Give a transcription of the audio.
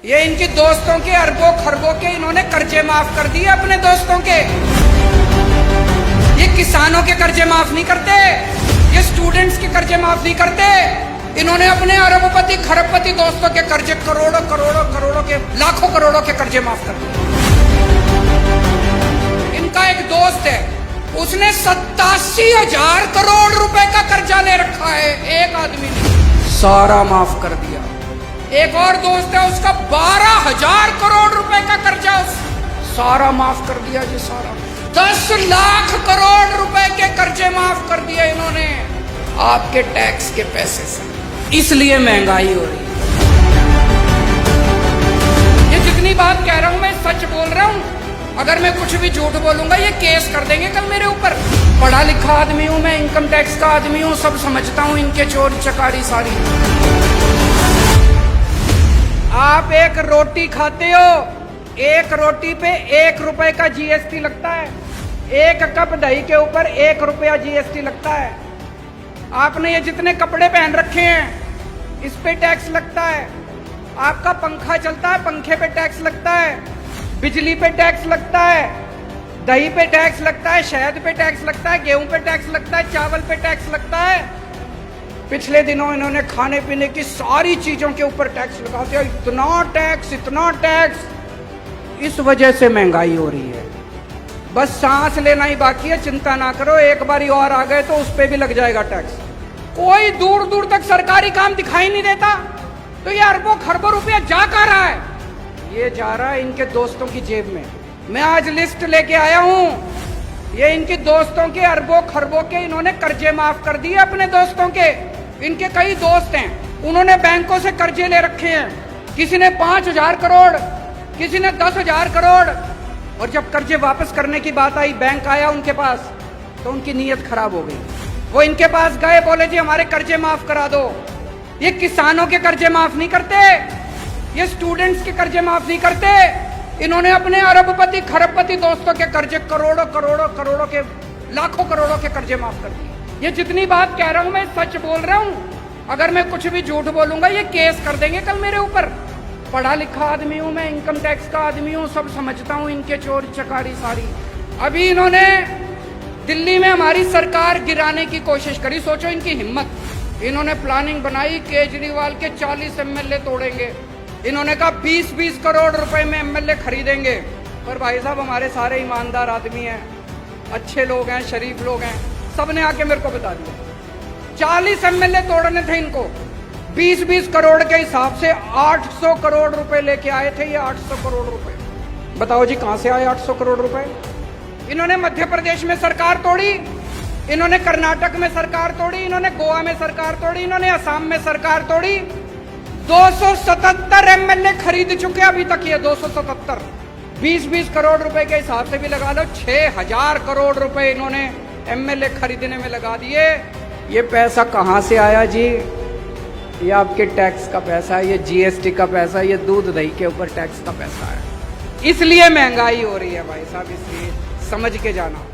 ये इनकी दोस्तों के अरबों खरबों के इन्होंने कर्जे माफ कर दिए अपने दोस्तों के। ये किसानों के कर्जे माफ नहीं करते, ये स्टूडेंट्स के कर्जे माफ नहीं करते। इन्होंने अपने अरबपति खरबपति दोस्तों के कर्जे करोड़ों करोड़ों करोड़ों के लाखों करोड़ों के कर्जे माफ कर दिए। इनका एक दोस्त है, उसने 87,000 करोड़ रुपए का कर्जा ले रखा है, एक आदमी ने सारा माफ कर दिया। एक और दोस्त है, उसका 12,000 करोड़ रुपए का कर्जा सारा माफ कर दिया जी, सारा 10 लाख करोड़ रुपए के कर्जे माफ कर दिए इन्होंने आपके टैक्स के पैसे से। इसलिए महंगाई हो रही है। ये जितनी बात कह रहा हूं मैं सच बोल रहा हूं, अगर मैं कुछ भी झूठ बोलूंगा ये केस कर देंगे कल मेरे ऊपर। पढ़ा लिखा आदमी हूं मैं, इनकम टैक्स का आदमी हूं, सब समझता हूं इनके चोरी चकारी सारी। आप एक रोटी खाते हो, एक रोटी पे 1 रुपए का जीएसटी लगता है, एक कप दही के ऊपर 1 रुपया जीएसटी लगता है। आपने ये जितने कपड़े पहन रखे हैं इस पे टैक्स लगता है। आपका पंखा चलता है, पंखे पे टैक्स लगता है, बिजली पे टैक्स लगता है, दही पे टैक्स लगता है, शहद पे टैक्स लगता है, गेहूं पे टैक्स लगता है, चावल पे टैक्स लगता है। पिछले दिनों इन्होंने खाने पीने की सारी चीजों के ऊपर टैक्स लगा दिया, इतना टैक्स इतना टैक्स। इस वजह से महंगाई हो रही है। बस सांस लेना ही बाकी है, चिंता ना करो, एक बारी और आ गए तो उस पे भी लग जाएगा टैक्स। कोई दूर दूर तक सरकारी काम दिखाई नहीं देता, तो ये अरबों खरबों रुपया जा कहाँ रहा है? ये जा रहा है इनके दोस्तों की जेब में। मैं आज लिस्ट लेके आया हूं, ये इनके दोस्तों के अरबों खरबों के इन्होंने कर्जे माफ कर दिए अपने दोस्तों के। इनके कई दोस्त हैं, उन्होंने बैंकों से कर्जे ले रखे हैं, किसी ने 5,000 करोड़, किसी ने 10,000 करोड़। और जब कर्जे वापस करने की बात आई, बैंक आया उनके पास, तो उनकी नीयत खराब हो गई। वो इनके पास गए, बोले जी हमारे कर्जे माफ करा दो। ये किसानों के कर्जे माफ नहीं करते, ये स्टूडेंट्स के कर्जे माफ नहीं करते। इन्होंने अपने अरबपति खरबपति दोस्तों के कर्जे करोड़ों करोड़ों करोड़ों के लाखों करोड़ों के कर्जे माफ कर दिए। ये जितनी बात कह रहा हूं मैं सच बोल रहा हूं, अगर मैं कुछ भी झूठ बोलूंगा ये केस कर देंगे कल मेरे ऊपर। पढ़ा लिखा आदमी हूं मैं, इनकम टैक्स का आदमी हूं, सब समझता हूं इनके चोरी चकारी सारी। अभी इन्होंने दिल्ली में हमारी सरकार गिराने की कोशिश करी, सोचो इनकी हिम्मत। इन्होंने प्लानिंग बनाई, केजरीवाल के 40 एमएलए तोड़ेंगे। इन्होंने कहा 20-20 करोड़ रुपए में एमएलए खरीदेंगे। पर भाई साहब हमारे सारे ईमानदार आदमी हैं, अच्छे लोग हैं, शरीफ लोग हैं, सबने आके मेरे को बता दिया 40 एमएलए तोड़ने थे इनको। 20-20 करोड़ के हिसाब से 800 करोड़ रुपए लेके आए थे ये। 800 करोड़ रुपए बताओ जी कहां से आए 800 करोड़ रुपए? इन्होंने मध्य प्रदेश में सरकार तोड़ी, इन्होंने कर्नाटक में सरकार तोड़ी, इन्होंने गोवा में सरकार तोड़ी, इन्होंने असम में सरकार तोड़ी। 277 एमएलए खरीद चुके अभी तक ये 277। 20-20 करोड़ रुपए के हिसाब से भी लगा लो, 6,000 करोड़ रुपए इन्होंने एमएलए खरीदने में लगा दिए। ये पैसा कहां से आया जी? ये आपके टैक्स का पैसा है, ये जीएसटी का पैसा है, ये दूध दही के ऊपर टैक्स का पैसा है। इसलिए महंगाई हो रही है भाई साहब, इसलिए समझ के जाना।